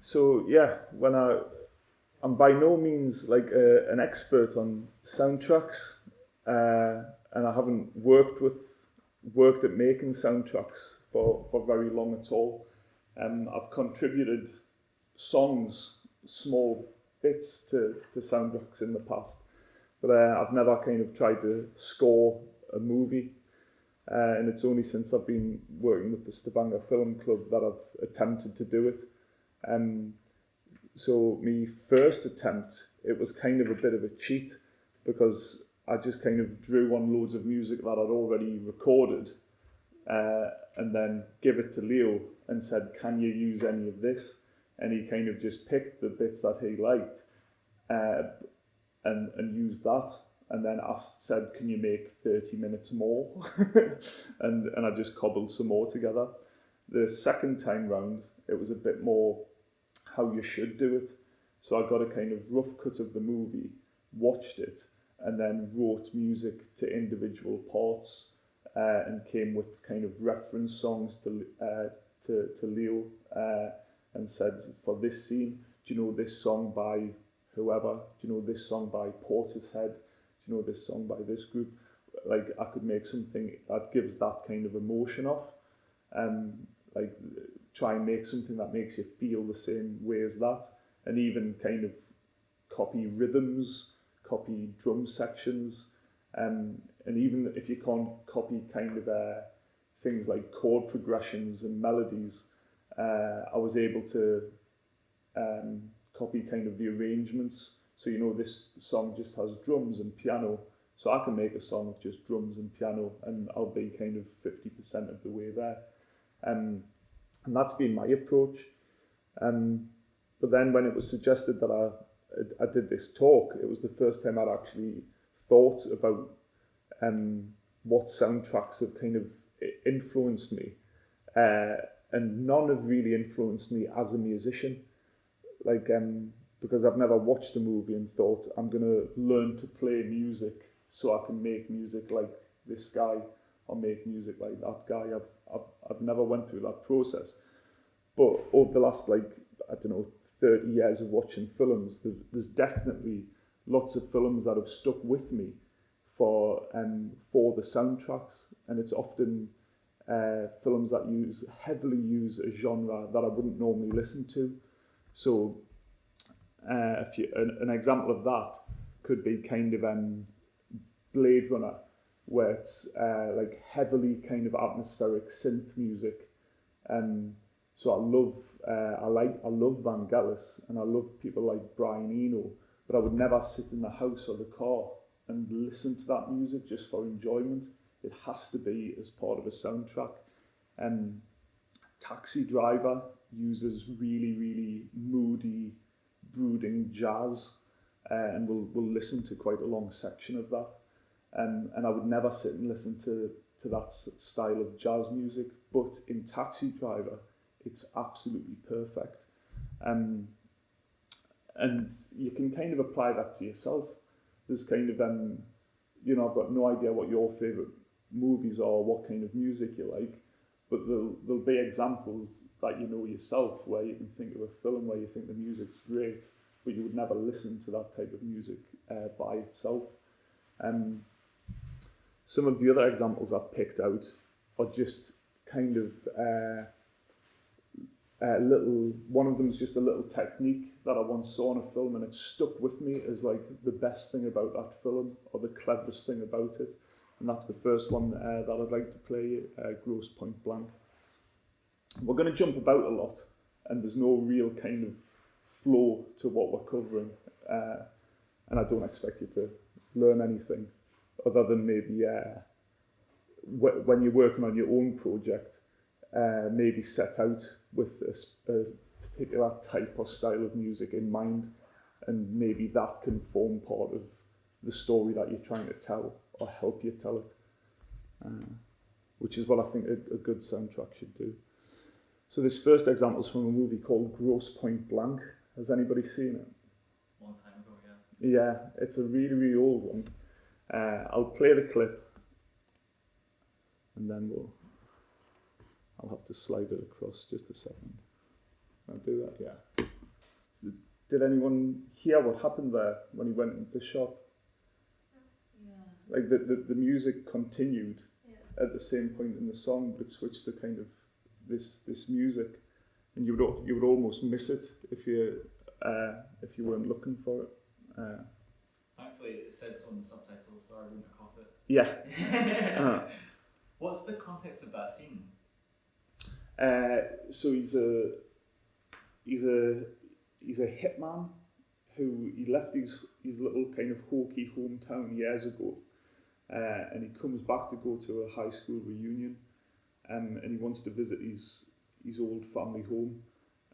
So yeah, I'm by no means like an expert on soundtracks, and I haven't worked at making soundtracks for very long at all. I've contributed songs, small bits to soundtracks in the past, but I've never kind of tried to score a movie. And it's only since I've been working with the Stavanger Film Club that I've attempted to do it. So my first attempt, it was kind of a bit of a cheat because I just kind of drew on loads of music that I'd already recorded and then give it to Leo and said, can you use any of this? And he kind of just picked the bits that he liked and used that. And then said, can you make 30 minutes more? and I just cobbled some more together. The second time round, it was a bit more how you should do it. So I got a kind of rough cut of the movie, watched it, and then wrote music to individual parts and came with kind of reference songs to Leo and said, for this scene, do you know this song by whoever? Do you know this song by Portishead? Do you know this song by this group? Like I could make something that gives that kind of emotion off. Like try and make something that makes you feel the same way as that, and even kind of copy rhythms, copy drum sections, and even if you can't copy kind of things like chord progressions and melodies, I was able to copy kind of the arrangements. So you know this song just has drums and piano, so I can make a song with just drums and piano, and I'll be kind of 50% of the way there. And that's been my approach. But then when it was suggested that I did this talk, it was the first time I'd actually thought about what soundtracks have kind of influenced me. And none have really influenced me as a musician. Like, because I've never watched a movie and thought, I'm going to learn to play music so I can make music like this guy or make music like that guy. I've never went through that process. But over the last, 30 years of watching films, there's definitely lots of films that have stuck with me for the soundtracks. And it's often films that heavily use a genre that I wouldn't normally listen to. So an example of that could be kind of Blade Runner, where it's like heavily kind of atmospheric synth music. So I love Vangelis and I love people like Brian Eno, but I would never sit in the house or the car and listen to that music just for enjoyment. It has to be as part of a soundtrack. Taxi Driver uses really, really moody, brooding jazz, and we'll listen to quite a long section of that. And I would never sit and listen to that style of jazz music, but in Taxi Driver, it's absolutely perfect. And you can kind of apply that to yourself. There's kind of, I've got no idea what your favourite movies are or what kind of music you like, but there'll be examples that you know yourself where you can think of a film where you think the music's great, but you would never listen to that type of music by itself. Some of the other examples I've picked out are just kind of one of them is just a little technique that I once saw in a film, and it stuck with me as like the best thing about that film or the cleverest thing about it. And that's the first one that I'd like to play, Grosse Point Blank. We're going to jump about a lot, and there's no real kind of flow to what we're covering. And I don't expect you to learn anything other than maybe when you're working on your own project, maybe set out with a particular type or style of music in mind, and maybe that can form part of the story that you're trying to tell or help you tell it, which is what I think a good soundtrack should do. So this first example is from a movie called Grosse Point Blank. Has anybody seen it? Long time ago, yeah. Yeah, it's a really, really old one. I'll play the clip and then I'll have to slide it across just a second. I'll do that, yeah. Did anyone hear what happened there when he went into the shop? Yeah. Like the music continued Yeah. at the same point in the song, but it switched to kind of this music, and you would almost miss it if you weren't looking for it. Thankfully, it said so in the subtitles, so I wouldn't have caught it. Yeah. What's the context of that scene? So he's a hitman who he left his little kind of hokey hometown years ago, and he comes back to go to a high school reunion, and he wants to visit his old family home,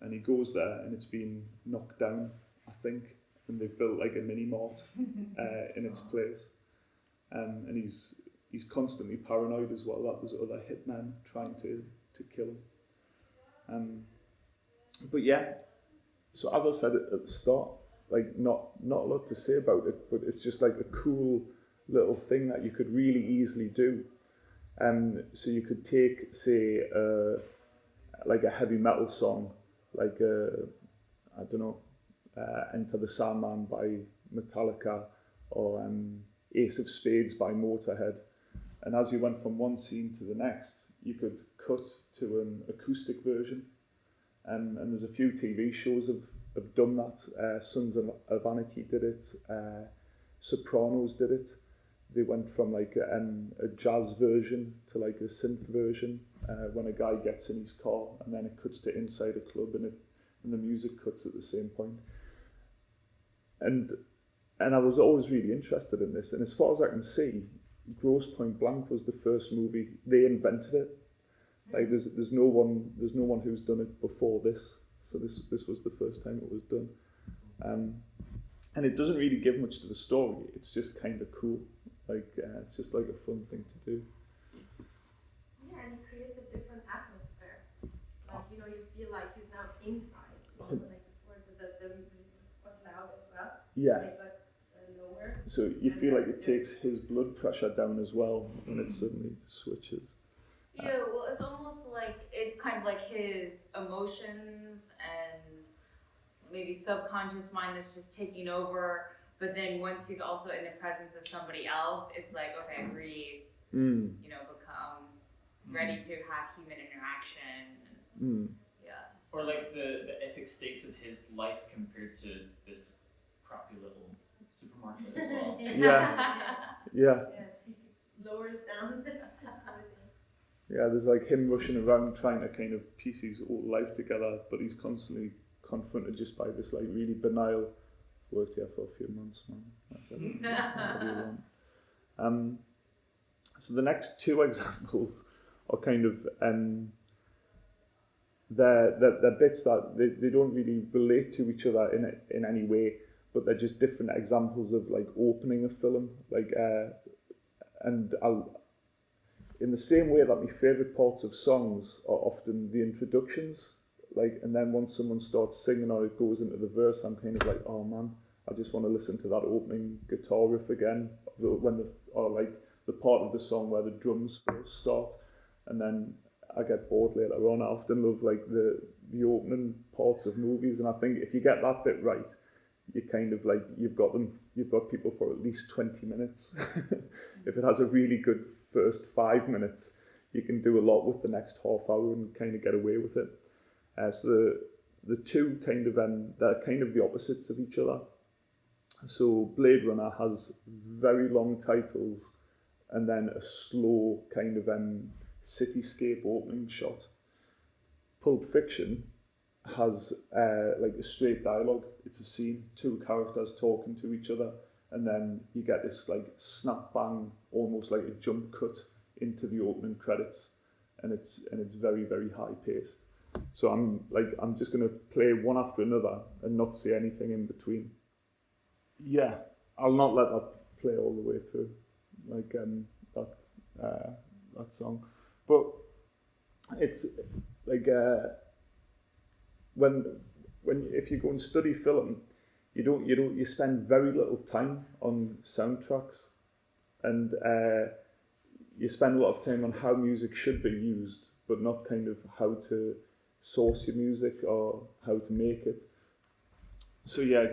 and he goes there and it's been knocked down, I think, and they've built like a mini mart in its place, and he's constantly paranoid as well that there's other hitmen trying to kill him. But yeah, so as I said at the start, like not a lot to say about it, but it's just like a cool little thing that you could really easily do. So you could take, say, like a heavy metal song, like I don't know, Enter the Sandman by Metallica, or Ace of Spades by Motorhead, and as you went from one scene to the next, you could cut to an acoustic version. And there's a few TV shows have done that. Sons of Anarchy did it. Sopranos did it. They went from like a jazz version to like a synth version when a guy gets in his car, and then it cuts to inside a club, and the music cuts at the same point. And I was always really interested in this. And as far as I can see, Grosse Point Blank was the first movie. They invented it. Like there's no one who's done it before this, so this was the first time it was done, and it doesn't really give much to the story. It's just kind of cool, like it's just like a fun thing to do. Yeah, and it creates a different atmosphere. Like you feel like he's now inside. Like before the music was quite loud as well. Yeah. Like, but lower. So you feel like it takes his blood pressure down as well when it suddenly switches. Yeah, well, it's almost like it's kind of like his emotions and maybe subconscious mind that's just taking over. But then once he's also in the presence of somebody else, it's like, okay, breathe, become ready to have human interaction. Yeah. So. Or like the epic stakes of his life compared to this crappy little supermarket as well. Yeah. Lowers down. Yeah, there's like him rushing around trying to kind of piece his old life together, but he's constantly confronted just by this like really banal, worked here for a few months, man. So the next two examples are kind of they're bits that they don't really relate to each other in any way, but they're just different examples of like opening a film, like and in the same way that my favourite parts of songs are often the introductions, like, and then once someone starts singing or it goes into the verse, I'm kind of like, oh man, I just want to listen to that opening guitar riff again, or like the part of the song where the drums first start, and then I get bored later on. I often love like the opening parts of movies, and I think if you get that bit right, you kind of like you've got people for at least 20 minutes. If it has a really good first 5 minutes, you can do a lot with the next half hour and kind of get away with it. So the two kind of they're kind of the opposites of each other. So Blade Runner has very long titles and then a slow kind of cityscape opening shot. Pulp Fiction has like a straight dialogue. It's a scene, two characters talking to each other, and then you get this like snap bang, almost like a jump cut into the opening credits, and it's very, very high paced. So I'm just going to play one after another and not say anything in between. Yeah, I'll not let that play all the way through, like that song. But it's like when if you go and study film, you spend very little time on soundtracks, and you spend a lot of time on how music should be used, but not kind of how to source your music or how to make it. So yeah,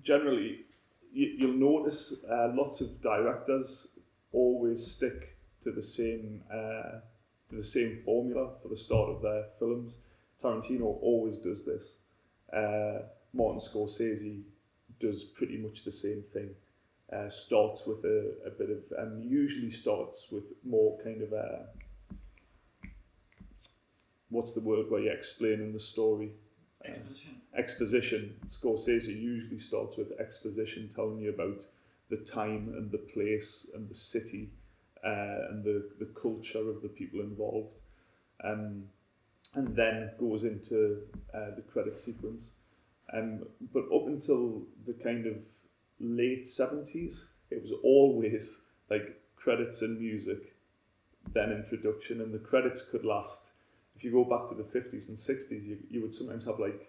generally you'll notice lots of directors always stick to the same formula for the start of their films. Tarantino always does this. Martin Scorsese does pretty much the same thing. Starts with a bit of, usually starts with more kind of what's the word where you're explaining the story? Exposition. Scorsese usually starts with exposition, telling you about the time and the place and the city and the culture of the people involved, and then goes into the credit sequence. But up until the kind of late 70s, it was always like credits and music, then introduction, and the credits could last. If you go back to the 50s and 60s, you would sometimes have like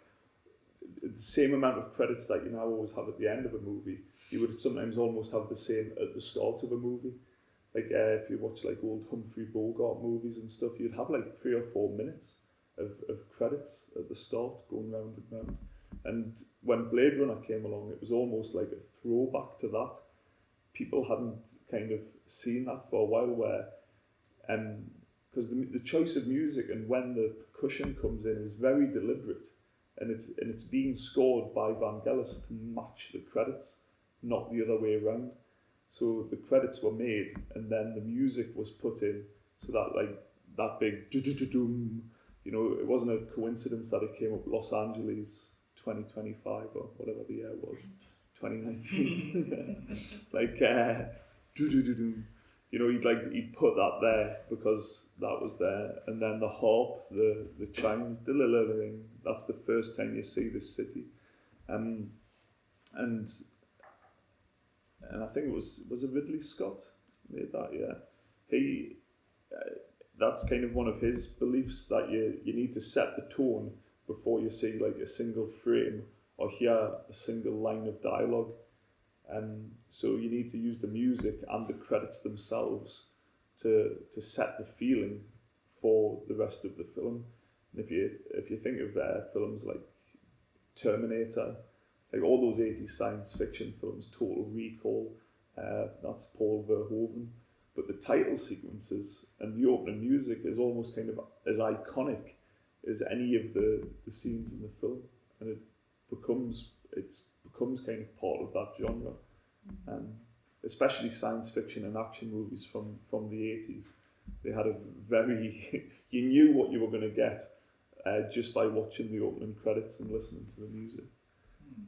the same amount of credits that you now always have at the end of a movie. You would sometimes almost have the same at the start of a movie. Like if you watch like old Humphrey Bogart movies and stuff, you'd have like 3 or 4 minutes of credits at the start going round and round. And when Blade Runner came along, it was almost like a throwback to that. People hadn't kind of seen that for a while, where because the choice of music and when the percussion comes in is very deliberate, and it's being scored by Vangelis to match the credits, not the other way around. So the credits were made, and then the music was put in, so that like that big do-do-do-doom, you know, it wasn't a coincidence that it came up Los Angeles 2025 or whatever the year was, 2019. Like do-do-do-doom. You know, he'd put that there because that was there, and then the harp, the chimes, diddle-diddling. That's the first time you see this city, and I think it was it Ridley Scott made that. Yeah, he that's kind of one of his beliefs, that you need to set the tone before you see like a single frame or hear a single line of dialogue. So you need to use the music and the credits themselves to set the feeling for the rest of the film. And if you think of films like Terminator, like all those 80s science fiction films, Total Recall, that's Paul Verhoeven, but the title sequences and the opening music is almost kind of as iconic as any of the scenes in the film, and it becomes kind of part of that genre. Especially science fiction and action movies from the 80s. They had a very, you knew what you were going to get just by watching the opening credits and listening to the music.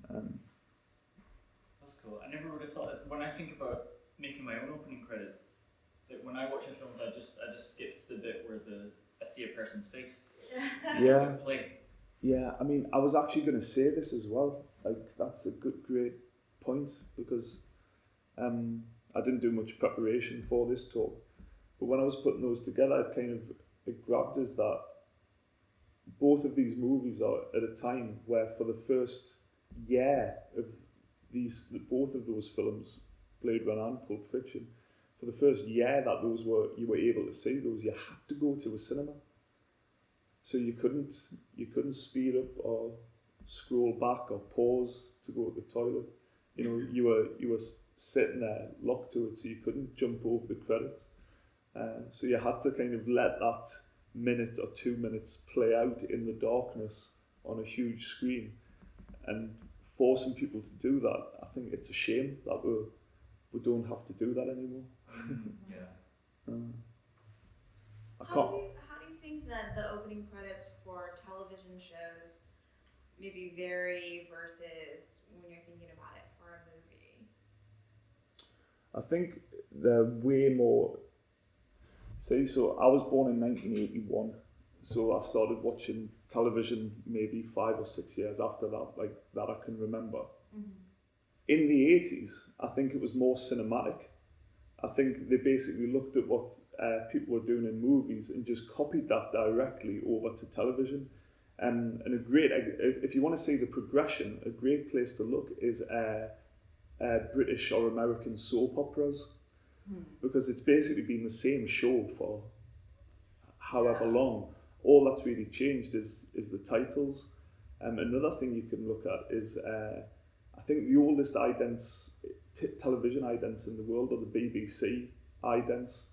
That's cool. I never would have thought that when I think about making my own opening credits, that when I watch a film, I just skip to the bit where I see a person's face. Yeah. Play. Yeah, I mean, I was actually going to say this as well. Like, that's a great point, because I didn't do much preparation for this talk, but when I was putting those together, it grabbed us that both of these movies are at a time where, for the first year of both of those films, Blade Runner and Pulp Fiction, for the first year that you were able to see those, you had to go to a cinema. So you couldn't speed up or scroll back or pause to go to the toilet. You know, you were sitting there locked to it, so you couldn't jump over the credits. So you had to kind of let that minute or 2 minutes play out in the darkness on a huge screen, and forcing people to do that. I think it's a shame that we don't have to do that anymore. Yeah. How do you think that the opening credits for television shows maybe vary versus when you're thinking about it for a movie? I think they're way more. So I was born in 1981, so I started watching television maybe 5 or 6 years after that, like that I can remember. Mm-hmm. In the 80s, I think it was more cinematic. I think they basically looked at what people were doing in movies and just copied that directly over to television. And if you want to see the progression, a great place to look is British or American soap operas, because it's basically been the same show for however long. All that's really changed is the titles. Another thing you can look at is I think the oldest idents, television idents in the world are the BBC idents,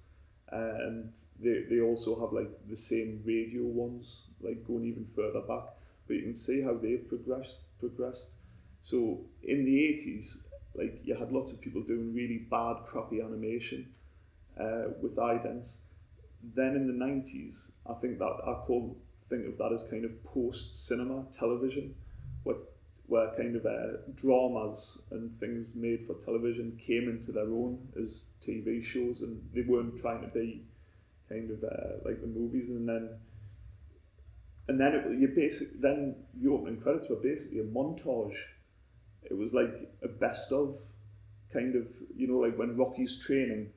and they also have like the same radio ones, like going even further back. But you can see how they've progressed. So in the 80s, like you had lots of people doing really bad, crappy animation with idents. Then in the 90s, I think that think of that as kind of post-cinema television, where kind of dramas and things made for television came into their own as TV shows, and they weren't trying to be kind of like the movies. And then then the opening credits were basically a montage. It was like a best of kind of, you know, like when Rocky's training,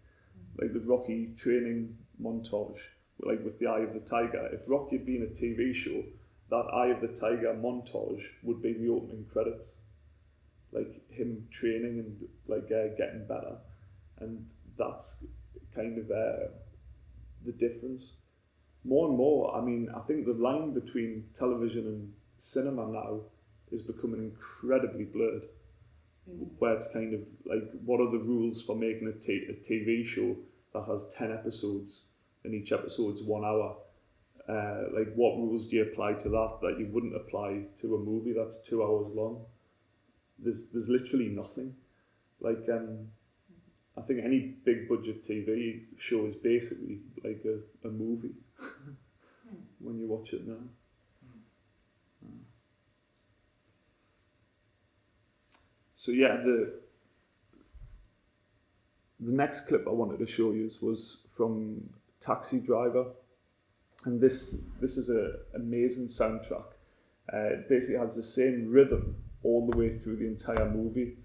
like the Rocky training montage, like with the Eye of the Tiger. If Rocky had been a TV show, that Eye of the Tiger montage would be the opening credits, like him training and like getting better, and that's kind of the difference. More and more, I mean, I think the line between television and cinema now is becoming incredibly blurred, where it's kind of like, what are the rules for making a TV show that has 10 episodes and each episode's 1 hour? Like, what rules do you apply to that you wouldn't apply to a movie that's 2 hours long? There's literally nothing. Like, I think any big budget TV show is basically like a movie when you watch it now. So yeah, the next clip I wanted to show you was from Taxi Driver, and this is an amazing soundtrack. It basically has the same rhythm all the way through the entire movie,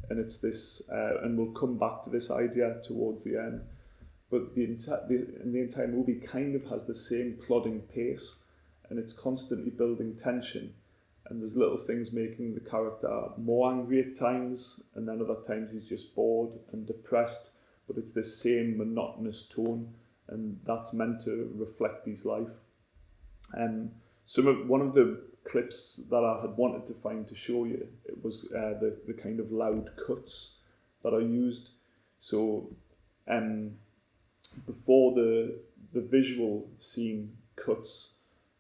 and it's this, and we'll come back to this idea towards the end. But the entire movie kind of has the same plodding pace, and it's constantly building tension. And there's little things making the character more angry at times, and then other times he's just bored and depressed. But it's this same monotonous tone, and that's meant to reflect his life. One of the clips that I had wanted to find to show you, it was the kind of loud cuts that are used. So before the visual scene cuts,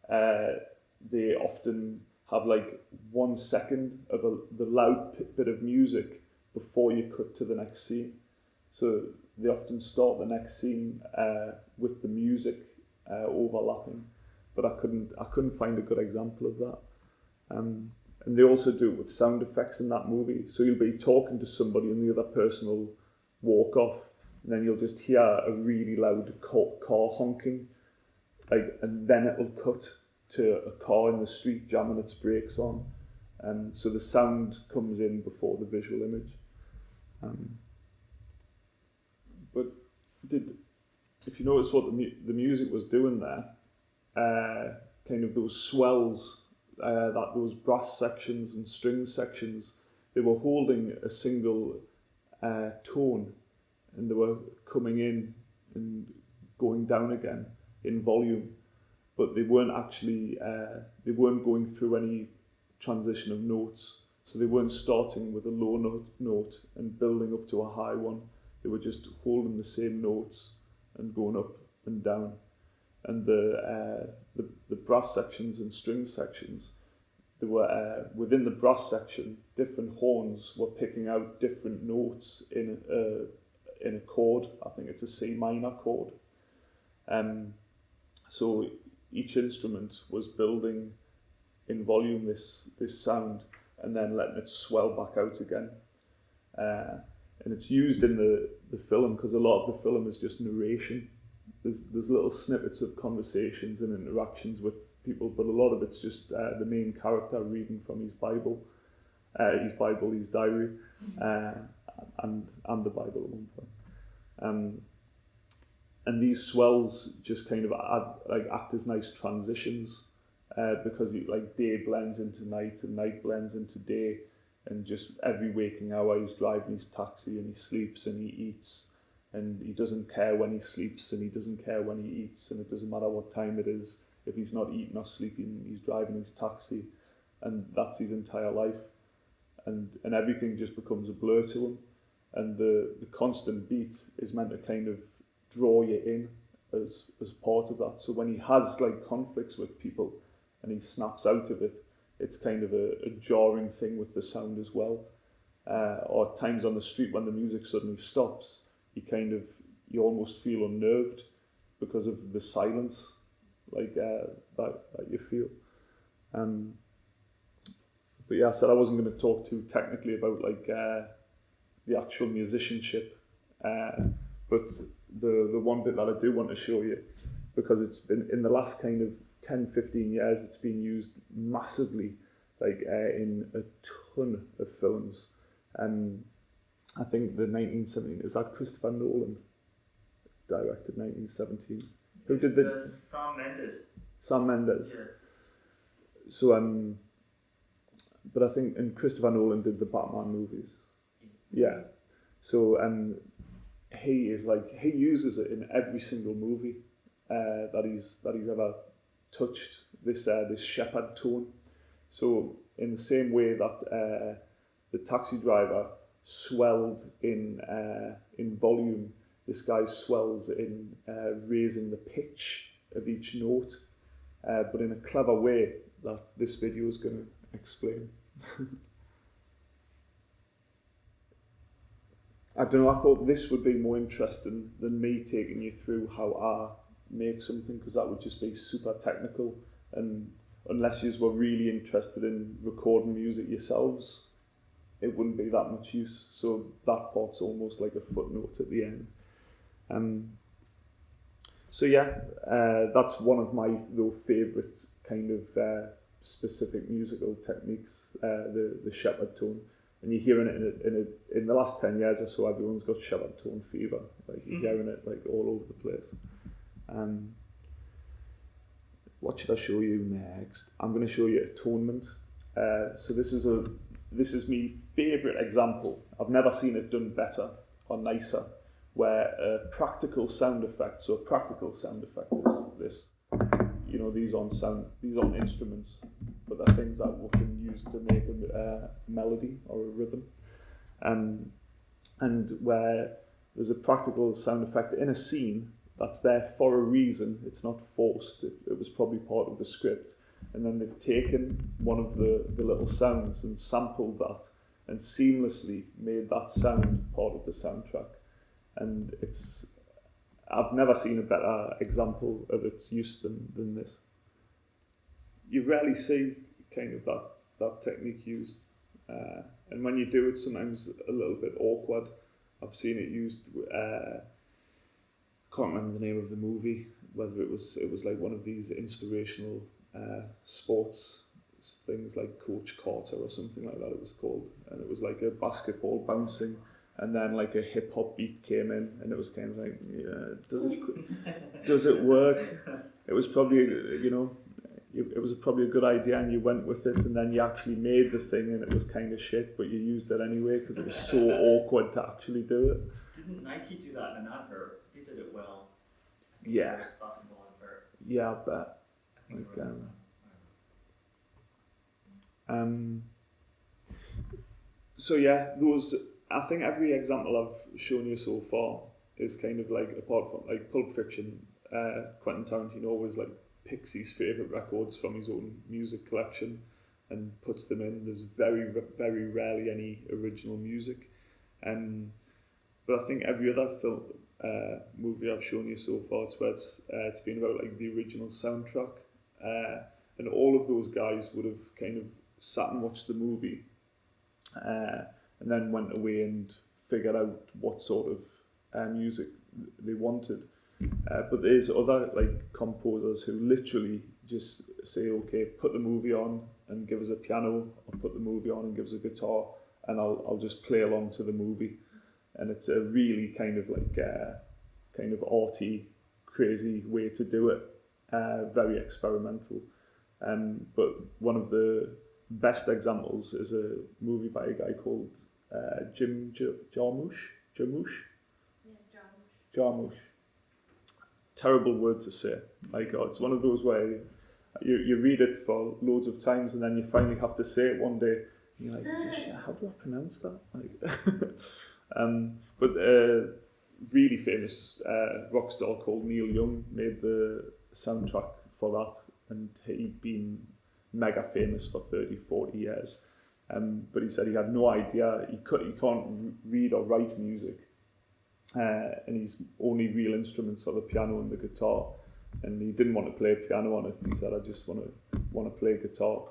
they often have like 1 second of the loud bit of music before you cut to the next scene. So they often start the next scene with the music overlapping, but I couldn't find a good example of that. And they also do it with sound effects in that movie. So you'll be talking to somebody and the other person will walk off, and then you'll just hear a really loud car honking, and then it'll cut to a car in the street jamming its brakes on. So the sound comes in before the visual image. But if you notice what the music was doing there, kind of those swells, those brass sections and string sections, they were holding a single tone, and they were coming in and going down again in volume, but they weren't actually, they weren't going through any transition of notes. So they weren't starting with a low note and building up to a high one. They were just holding the same notes and going up and down. And the brass sections and string sections, they were within the brass section, different horns were picking out different notes in a chord. I think it's a C minor chord. So each instrument was building in volume this sound and then letting it swell back out again. And it's used in the film because a lot of the film is just narration. There's little snippets of conversations and interactions with people, but a lot of it's just the main character reading from his Bible, his diary, and the Bible at one point. And these swells just kind of act as nice transitions because day blends into night and night blends into day, and just every waking hour he's driving his taxi and he sleeps and he eats, and he doesn't care when he sleeps and he doesn't care when he eats, and it doesn't matter what time it is. If he's not eating or sleeping, he's driving his taxi, and that's his entire life. and everything just becomes a blur to him. And the constant beat is meant to kind of draw you in as part of that. So when he has like conflicts with people and he snaps out of it, it's kind of a jarring thing with the sound as well. Or at times on the street when the music suddenly stops, you almost feel unnerved because of the silence, like that you feel. But yeah, I said I wasn't going to talk too technically about like the actual musicianship, but the one bit that I do want to show you, because it's been in the last kind of 10-15 years, it's been used massively, like in a ton of films. I think the 1917, is that Christopher Nolan directed 1917? Who did Sam Mendes. Sam Mendes. Yeah. So but I think, and Christopher Nolan did the Batman movies. Yeah. So he uses it in every single movie that he's ever touched. This Shepard Tone. So in the same way that the Taxi Driver swelled in volume, this guy swells in raising the pitch of each note, but in a clever way that this video is going to explain. I don't know, I thought this would be more interesting than me taking you through how I make something, because that would just be super technical, and unless you were really interested in recording music yourselves, it wouldn't be that much use. So that part's almost like a footnote at the end. So yeah, that's one of my favourite kind of specific musical techniques, the Shepard Tone. And you're hearing it in the last 10 years or so, everyone's got Shepard Tone fever. Like you're hearing it like all over the place. What should I show you next? I'm going to show you Atonement. So this is my favourite example. I've never seen it done better or nicer, where a practical sound effect. So a practical sound effect is this. You know, these aren't instruments, but they're things that we can use to make a melody or a rhythm. And where there's a practical sound effect in a scene that's there for a reason. It's not forced. It was probably part of the script. And then they've taken one of the little sounds and sampled that and seamlessly made that sound part of the soundtrack. And I've never seen a better example of its use than this. You rarely see kind of that technique used. And when you do it, sometimes a little bit awkward. I've seen it used, can't remember the name of the movie, whether it was like one of these inspirational sports things like Coach Carter or something like that it was called, and it was like a basketball bouncing and then like a hip hop beat came in and it was kind of like, yeah, does it work? It was probably, it was probably a good idea and you went with it, and then you actually made the thing and it was kind of shit, but you used it anyway because it was so awkward to actually do it. Didn't Nike do that in an advert? They did it well. I think Yeah. it was a basketball advert. Yeah, I bet. I think Like, so yeah, I think every example I've shown you so far is kind of like, apart from like Pulp Fiction, Quentin Tarantino always like picks his favourite records from his own music collection and puts them in. There's very, very rarely any original music. But I think every other film, movie I've shown you so far, it's been about like the original soundtrack. And all of those guys would have kind of sat and watched the movie and then went away and figured out what sort of music they wanted. But there's other like composers who literally just say, okay, put the movie on and give us a piano, or put the movie on and give us a guitar, and I'll just play along to the movie. And it's a really kind of like kind of arty, crazy way to do it. Very experimental. But one of the best examples is a movie by a guy called Jim Jarmusch. Jarmusch? Yeah, Jarmusch. Jarmusch. Terrible word to say. Like, it's one of those where you read it for loads of times and then you finally have to say it one day. you're like, how do I pronounce that? Like, but really famous rock star called Neil Young made the soundtrack for that, and he'd been mega famous for 30, 40 years. But he said he had no idea, he can't read or write music, and his only real instruments are the piano and the guitar, and he didn't want to play piano on it. He said, I just want to play guitar,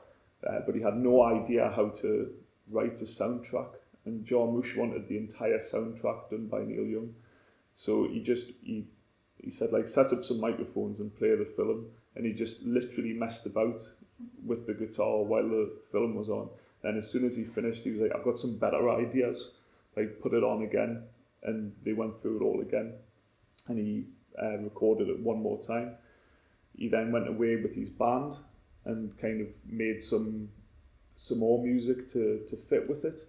but he had no idea how to write a soundtrack, and Jarmusch wanted the entire soundtrack done by Neil Young. So he said, like, set up some microphones and play the film, and he just literally messed about with the guitar while the film was on. And as soon as he finished, he was like, I've got some better ideas, like, put it on again. And they went through it all again, and he recorded it one more time. He then went away with his band and kind of made some more music to fit with it.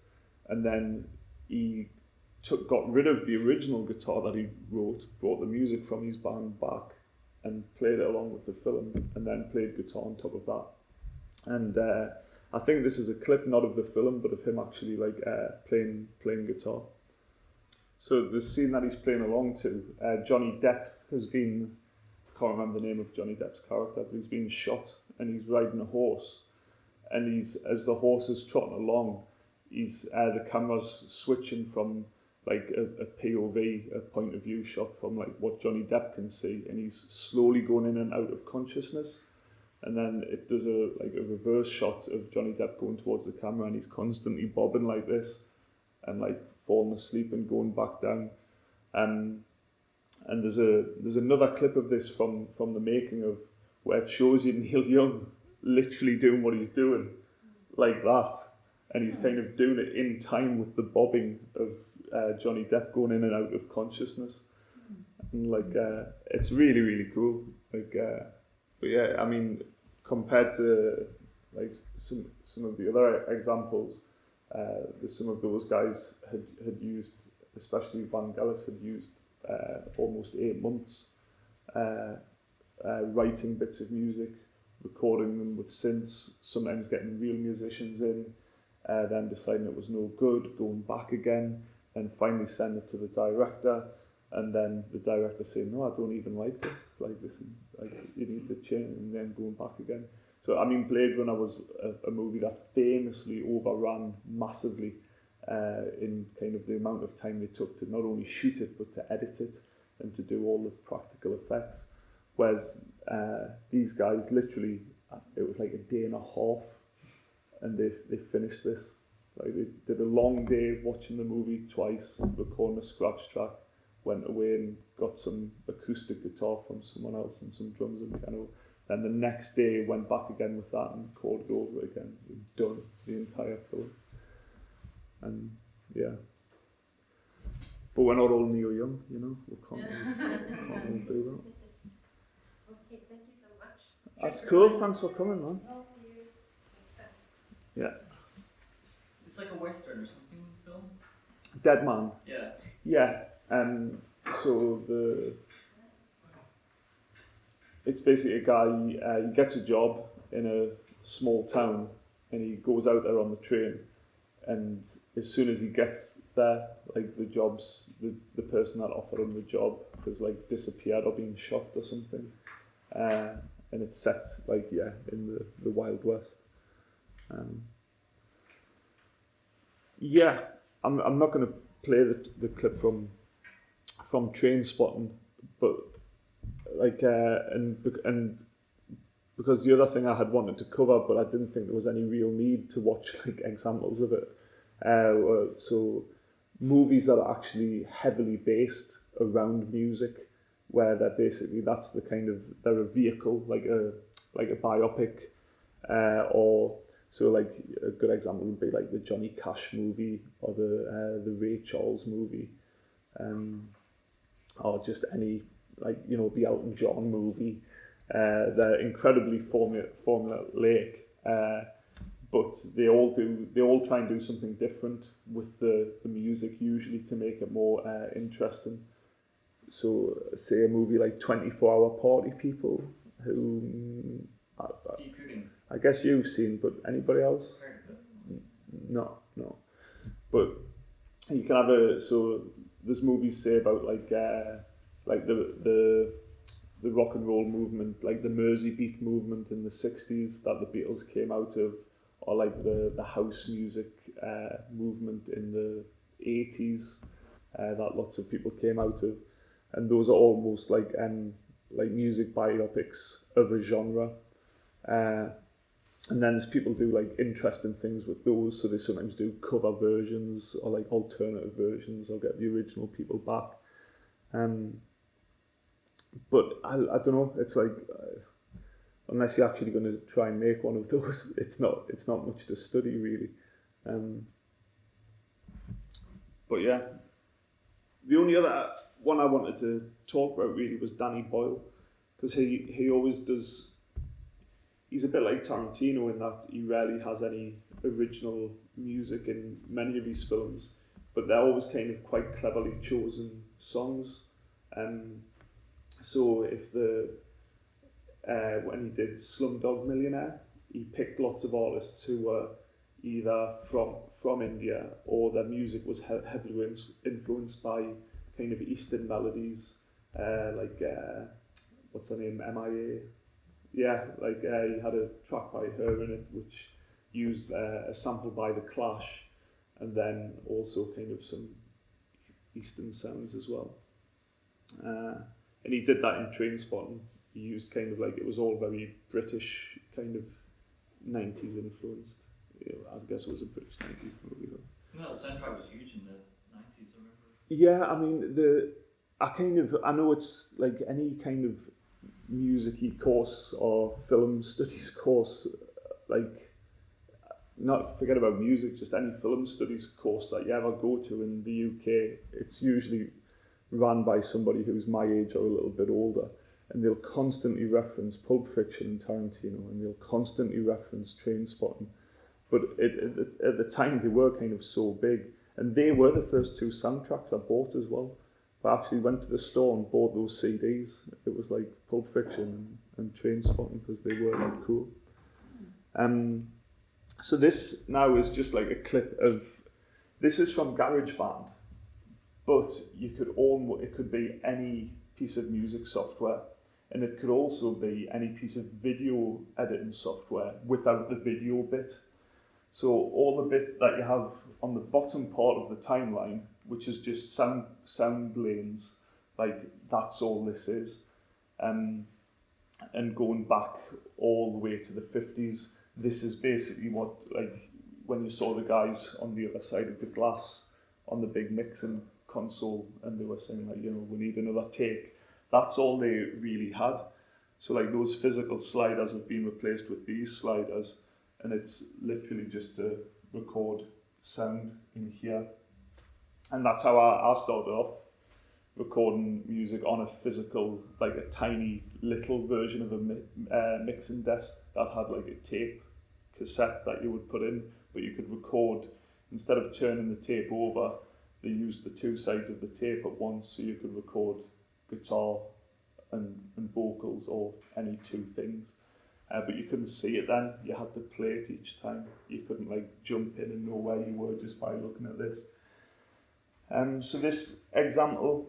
And then he got rid of the original guitar that he wrote, brought the music from his band back and played it along with the film, and then played guitar on top of that. And I think this is a clip not of the film, but of him actually like playing guitar. So the scene that he's playing along to, Johnny Depp has been, I can't remember the name of Johnny Depp's character, but he's been shot and he's riding a horse. And as the horse is trotting along, the camera's switching from like a POV, a point of view shot from like what Johnny Depp can see, and he's slowly going in and out of consciousness. And then it does a reverse shot of Johnny Depp going towards the camera, and he's constantly bobbing like this and like falling asleep and going back down. And there's another clip of this from the making of, where it shows you Neil Young literally doing what he's doing like that, and he's kind of doing it in time with the bobbing of Johnny Depp going in and out of consciousness. And like it's really, really cool. Like but yeah, I mean, compared to like some of the other examples, some of those guys had used, especially Vangelis, had used almost 8 months writing bits of music, recording them with synths, sometimes getting real musicians in, then deciding it was no good, going back again, and finally send it to the director, and then the director saying, no, I don't even like this, like you need to change, and then going back again. So I mean, Blade Runner was a movie that famously overran massively in kind of the amount of time they took to not only shoot it, but to edit it and to do all the practical effects. Whereas these guys, literally, it was like a day and a half, and they finished this. Like, they did a long day watching the movie twice, recording a scratch track, went away and got some acoustic guitar from someone else and some drums and piano. Then the next day went back again with that and recorded over again. We'd done the entire film. And yeah. But we're not all Neil Young, you know. We can't all do that. Okay, thank you so much. That's cool. Thanks for coming, man. I'll see you next time. Yeah. It's like a western or something film. Dead Man. Yeah. Yeah. So it's basically a guy. He gets a job in a small town, and he goes out there on the train. And as soon as he gets there, like the person that offered him the job has like disappeared or been shot or something, and it's set like in the Wild West. I'm not going to play the clip from Trainspotting, but like and because the other thing I had wanted to cover, but I didn't think there was any real need to watch like examples of it. So movies that are actually heavily based around music, where they're basically they're a vehicle, like a biopic, or so like a good example would be like the Johnny Cash movie or the Ray Charles movie, or just any the Elton John movie. They're incredibly formulaic, but they all try and do something different with the music, usually to make it more interesting. So say a movie like 24 Hour Party People, who Steve Coogan. I guess you've seen, but anybody else? No. But you can have so there's movies say about like the rock and roll movement, like the Mersey beat movement in the 60s that the Beatles came out of, or like the house music movement in the 80s that lots of people came out of, and those are almost like music biopics of a genre. And then there's people do like interesting things with those, so they sometimes do cover versions or like alternative versions or get the original people back. But I don't know, it's like unless you're actually going to try and make one of those, it's not much to study really. But yeah, the only other one I wanted to talk about really was Danny Boyle, because he always does. He's a bit like Tarantino in that he rarely has any original music in many of his films, but they're always kind of quite cleverly chosen songs. So if when he did Slumdog Millionaire, he picked lots of artists who were either from India, or their music was heavily influenced by kind of Eastern melodies, like what's her name, MIA. Yeah, like he had a track by her in it which used a sample by The Clash, and then also kind of some Eastern sounds as well. And he did that in Trainspotting. He used kind of like, it was all very British, kind of 90s influenced. I guess it was a British 90s movie though. No, the soundtrack was huge in the 90s, I remember. Yeah, I mean, I know it's like any kind of music-y course or film studies course, like, not forget about music, just any film studies course that you ever go to in the UK, it's usually run by somebody who's my age or a little bit older, and they'll constantly reference Pulp Fiction and Tarantino, and they'll constantly reference Trainspotting. But at the time they were kind of so big, and they were the first two soundtracks I bought as well. I actually went to the store and bought those CDs. It was like Pulp Fiction and Trainspotting, because they were like cool. So this now is just like a clip of, this is from GarageBand, but it could be any piece of music software, and it could also be any piece of video editing software without the video bit. So all the bit that you have on the bottom part of the timeline, which is just sound lanes, like that's all this is. And going back all the way to the 50s, this is basically what, like, when you saw the guys on the other side of the glass on the big mixing console, and they were saying like, you know, we need another take. That's all they really had. So like those physical sliders have been replaced with these sliders, and it's literally just to record sound in here. And that's how I started off, recording music on a physical, like a tiny little version of a mixing desk that had like a tape cassette that you would put in, but you could record, instead of turning the tape over, they used the two sides of the tape at once, so you could record guitar and vocals, or any two things. But you couldn't see it then, you had to play it each time. You couldn't like jump in and know where you were just by looking at this. So this example,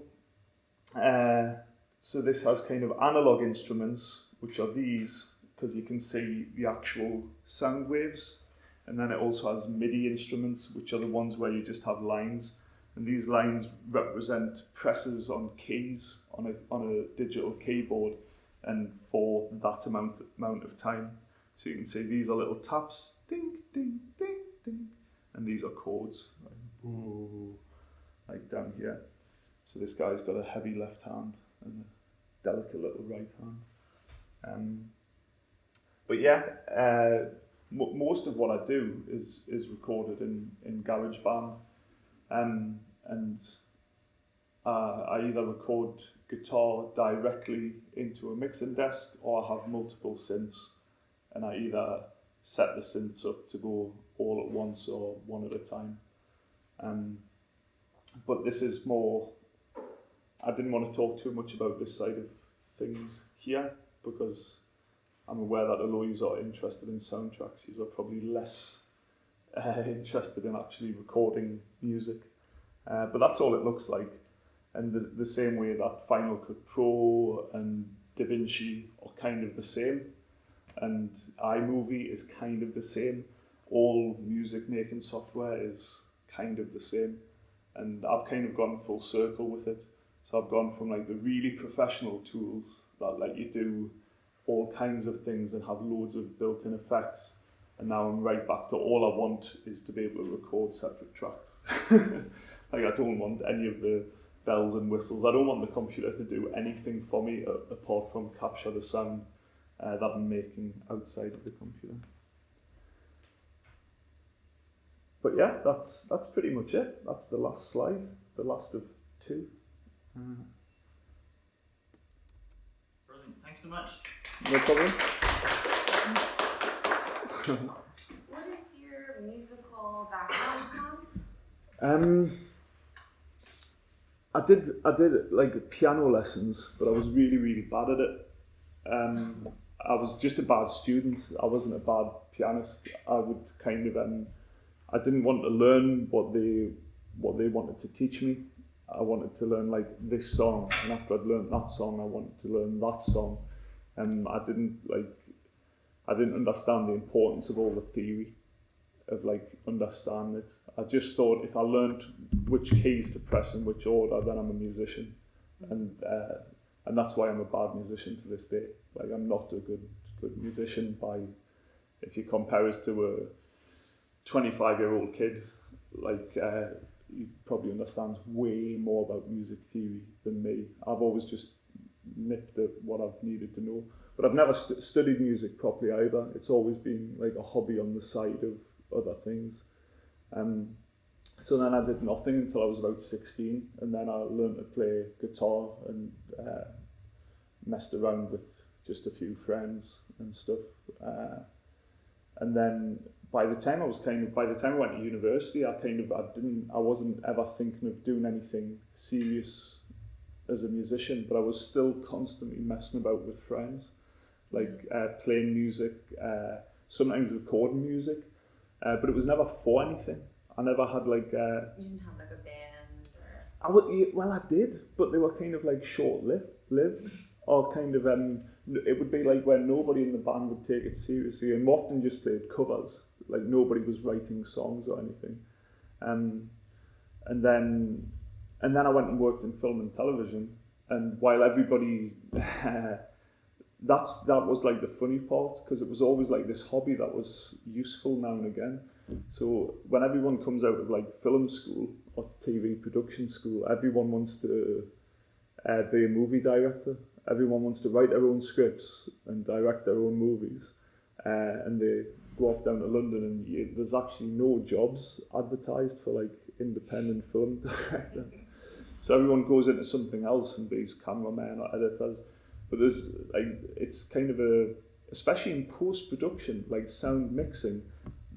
so this has kind of analog instruments, which are these, because you can see the actual sound waves. And then it also has MIDI instruments, which are the ones where you just have lines. And these lines represent presses on keys on a digital keyboard, and for that amount of time. So you can see these are little taps, ding, ding, ding, ding, and these are chords, like, ooh, like down here. So this guy's got a heavy left hand and a delicate little right hand. But yeah, most of what I do is recorded in GarageBand, and I either record guitar directly into a mixing desk, or I have multiple synths, and I either set the synths up to go all at once or one at a time. But this is more, I didn't want to talk too much about this side of things here, because I'm aware that although you are interested in soundtracks, you are probably less interested in actually recording music. But that's all it looks like. And the same way that Final Cut Pro and DaVinci are kind of the same, and iMovie is kind of the same. All music making software is kind of the same, and I've kind of gone full circle with it. So I've gone from like the really professional tools that let you do all kinds of things and have loads of built-in effects, and now I'm right back to all I want is to be able to record separate tracks. Like I don't want any of the bells and whistles. I don't want the computer to do anything for me apart from capture the sound that I'm making outside of the computer. But yeah, that's pretty much it. That's the last slide, the last of two. Brilliant. Thanks so much. No problem. What is your musical background, Tom? I did like piano lessons, but I was really bad at it. I was just a bad student. I wasn't a bad pianist. I would kind of I didn't want to learn what they wanted to teach me. I wanted to learn like this song, and after I'd learned that song, I wanted to learn that song. And I didn't understand the importance of all the theory of like understanding it. I just thought if I learned which keys to press in which order, then I'm a musician, and that's why I'm a bad musician to this day. Like I'm not a good musician if you compare us to a 25-year-old kid, like he probably understands way more about music theory than me. I've always just nipped at what I've needed to know, but I've never studied music properly either. It's always been like a hobby on the side of other things. So then I did nothing until I was about 16, and then I learned to play guitar and messed around with just a few friends and stuff. And then by the time I went to university, I wasn't ever thinking of doing anything serious as a musician, but I was still constantly messing about with friends, like playing music, sometimes recording music, but it was never for anything. I never had like... You didn't have like a band? Well, I did, but they were kind of like short-lived, or kind of... it would be like when nobody in the band would take it seriously, and we often just played covers, like nobody was writing songs or anything. And then I went and worked in film and television, and while everybody... that was like the funny part, because it was always like this hobby that was useful now and again. So when everyone comes out of like film school or TV production school, everyone wants to be a movie director. Everyone wants to write their own scripts and direct their own movies, and they go off down to London, and there's actually no jobs advertised for like independent film director. So everyone goes into something else and be's cameramen or editors. But there's like, it's kind of especially in post-production, like sound mixing,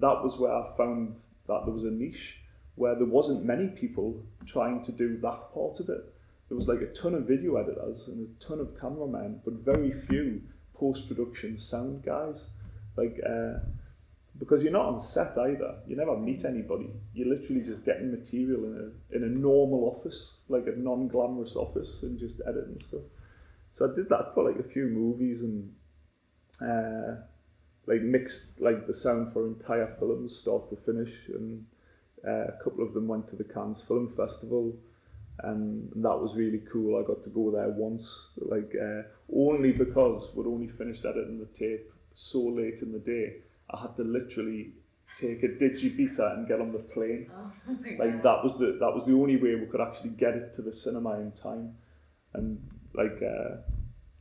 that was where I found that there was a niche where there wasn't many people trying to do that part of it. There was like a ton of video editors and a ton of cameramen, but very few post-production sound guys. Like, because you're not on set either. You never meet anybody. You're literally just getting material in a normal office, like a non-glamorous office, and just editing stuff. So I did that for like a few movies, and like mixed like the sound for entire films, start to finish, and a couple of them went to the Cannes Film Festival, and that was really cool. I got to go there once, like only because we'd only finished editing the tape so late in the day. I had to literally take a digibeta and get on the plane. Oh, like that was the only way we could actually get it to the cinema in time. And like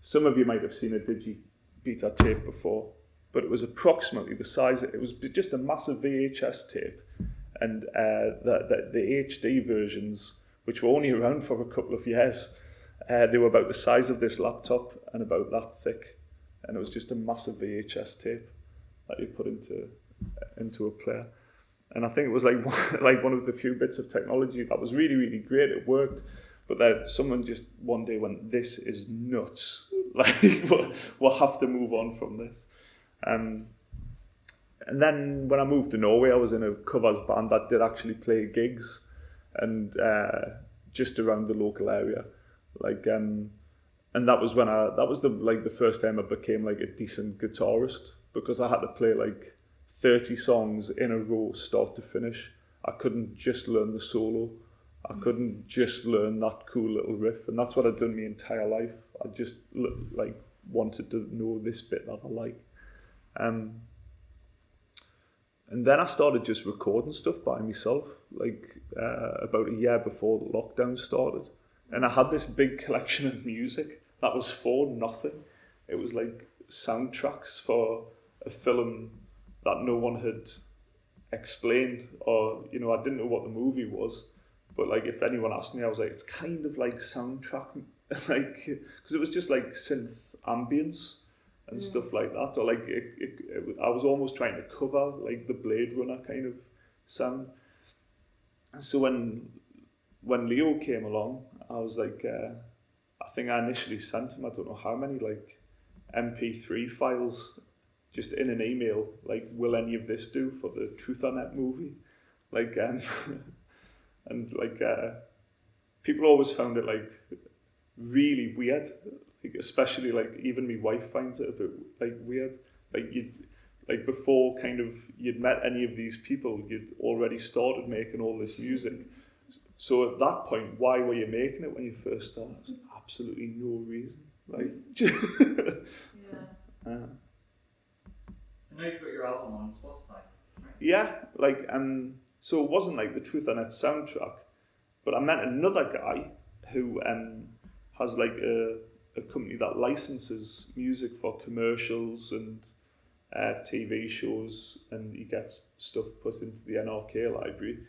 some of you might have seen a digibeta tape before, but it was approximately the size. It was just a massive VHS tape, and the HD versions, which were only around for a couple of years, they were about the size of this laptop and about that thick, and it was just a massive VHS tape that you put into a player. And I think it was like one of the few bits of technology that was really, really great. It worked. But then someone just one day went, "This is nuts. Like, we'll have to move on from this." and then when I moved to Norway, I was in a covers band that did actually play gigs, and just around the local area, like and that was when that was the first time I became like a decent guitarist, because I had to play like 30 songs in a row, start to finish. I couldn't just learn the solo. I couldn't just learn that cool little riff, and that's what I'd done my entire life. I just like wanted to know this bit that I like. And then I started just recording stuff by myself, like about a year before the lockdown started. And I had this big collection of music that was for nothing. It was like soundtracks for a film that no one had explained, or, you know, I didn't know what the movie was. But like, if anyone asked me, I was like, it's kind of like soundtrack, like, because it was just like synth ambience and stuff like that, or like I was almost trying to cover like the Blade Runner kind of sound. And so when Leo came along, I was like, I think I initially sent him, I don't know how many, like MP3 files, just in an email, like, will any of this do for the Truth on Net movie? Like, and like, people always found it like really weird, like, especially like even my wife finds it a bit like weird. Like like before kind of you'd met any of these people, you'd already started making all this music. So at that point, why were you making it when you first started? There's absolutely no reason. Like, And now you've got your album on Spotify, right? Yeah, like, so it wasn't like the Truth on It soundtrack, but I met another guy who has like a company that licenses music for commercials and TV shows, and he gets stuff put into the NRK library.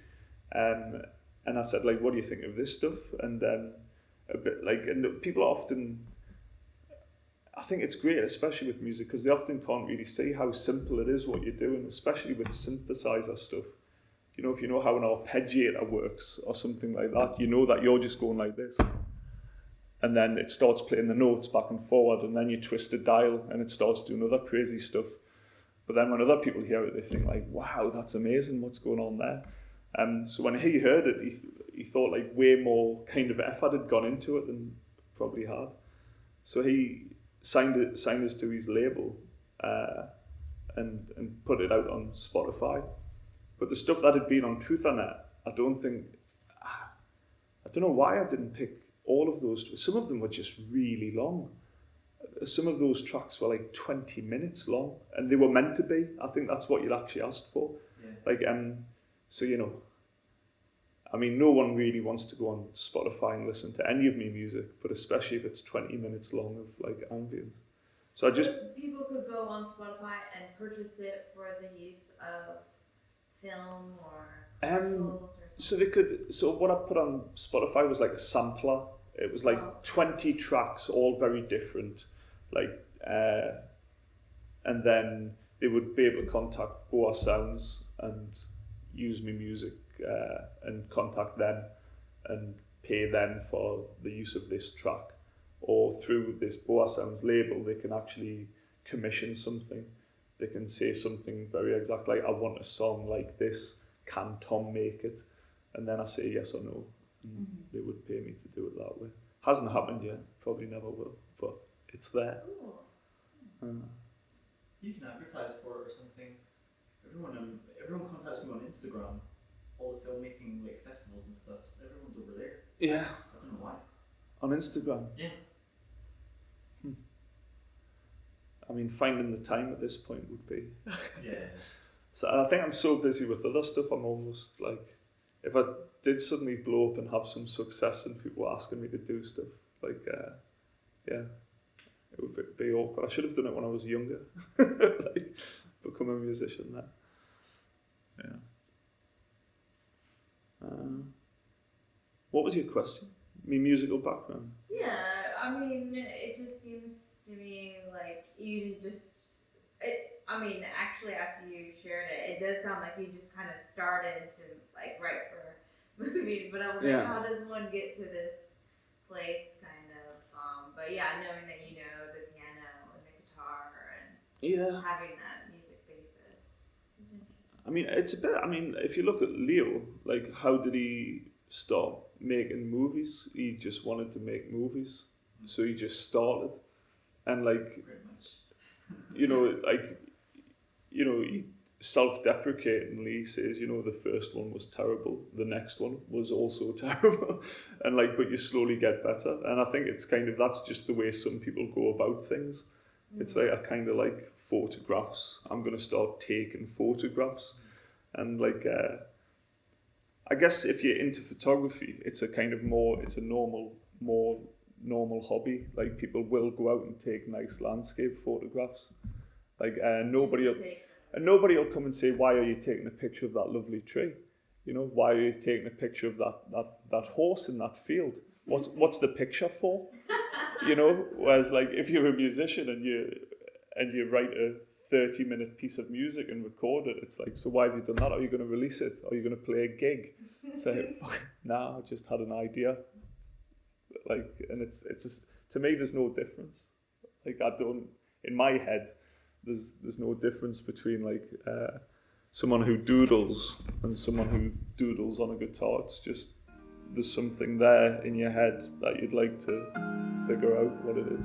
And I said, like, what do you think of this stuff? And a bit like, and people often, I think it's great, especially with music, because they often can't really see how simple it is what you're doing, especially with synthesizer stuff. You know, if you know how an arpeggiator works or something like that, you know that you're just going like this. And then it starts playing the notes back and forward, and then you twist a dial and it starts doing other crazy stuff. But then when other people hear it, they think like, wow, that's amazing, what's going on there? So when he heard it, he thought like way more kind of effort had gone into it than probably had. So he signed us to his label and put it out on Spotify. But the stuff that had been on Truth on It, I don't know why I didn't pick all of those. Some of them were just really long. Some of those tracks were like 20 minutes long, and they were meant to be. I think that's what you'd actually asked for. Yeah. Like, so, you know, I mean, no one really wants to go on Spotify and listen to any of me music, but especially if it's 20 minutes long of like ambience. So I just... People could go on Spotify and purchase it for the use of film or commercials or something. So they could, so what I put on Spotify was like a sampler. It was like 20 tracks, all very different. Like, and then they would be able to contact Boa Sounds and use my music and contact them and pay them for the use of this track. Or through this Boa Sounds label, they can actually commission something. They can say something very exact, like, I want a song like this, can Tom make it? And then I say yes or no, and they would pay me to do it that way. Hasn't happened yet, probably never will, but it's there. You can advertise for it or something. Everyone contacts me on Instagram, all the filmmaking like festivals and stuff. So everyone's over there. Yeah. I don't know why. On Instagram? Yeah. I mean, finding the time at this point would be. Yeah. So I think I'm so busy with other stuff, I'm almost like, if I did suddenly blow up and have some success and people were asking me to do stuff, like, yeah, it would be awkward. I should have done it when I was younger, like, become a musician then. Yeah. What was your question? Me musical background? Yeah, I mean, it just seems to me like you just, actually after you shared it, it does sound like you just kind of started to like write for movies, but I was like, how does one get to this place kind of, but yeah, knowing that you know the piano and the guitar and having that music basis. I mean, it's a bit. I mean, if you look at Leo, like, how did he start making movies? He just wanted to make movies, so he just started, and like, Pretty much. you know, like, you know, he self-deprecatingly says, you know, the first one was terrible, the next one was also terrible, and like, but you slowly get better, and I think it's kind of, that's just the way some people go about things. It's like, I kind of like photographs. I'm going to start taking photographs. And like, I guess if you're into photography, it's a kind of more normal hobby. Like, people will go out and take nice landscape photographs. Like, nobody will come and say, why are you taking a picture of that lovely tree? You know, why are you taking a picture of that horse in that field? What's the picture for? You know, whereas like if you're a musician and you write a 30-minute piece of music and record it, it's like, so why have you done that? Are you going to release it? Are you going to play a gig? Say, nah, I just had an idea. Like, and it's just, to me, there's no difference. Like, in my head, there's no difference between like someone who doodles and someone who doodles on a guitar. It's just, there's something there in your head that you'd like to figure out what it is.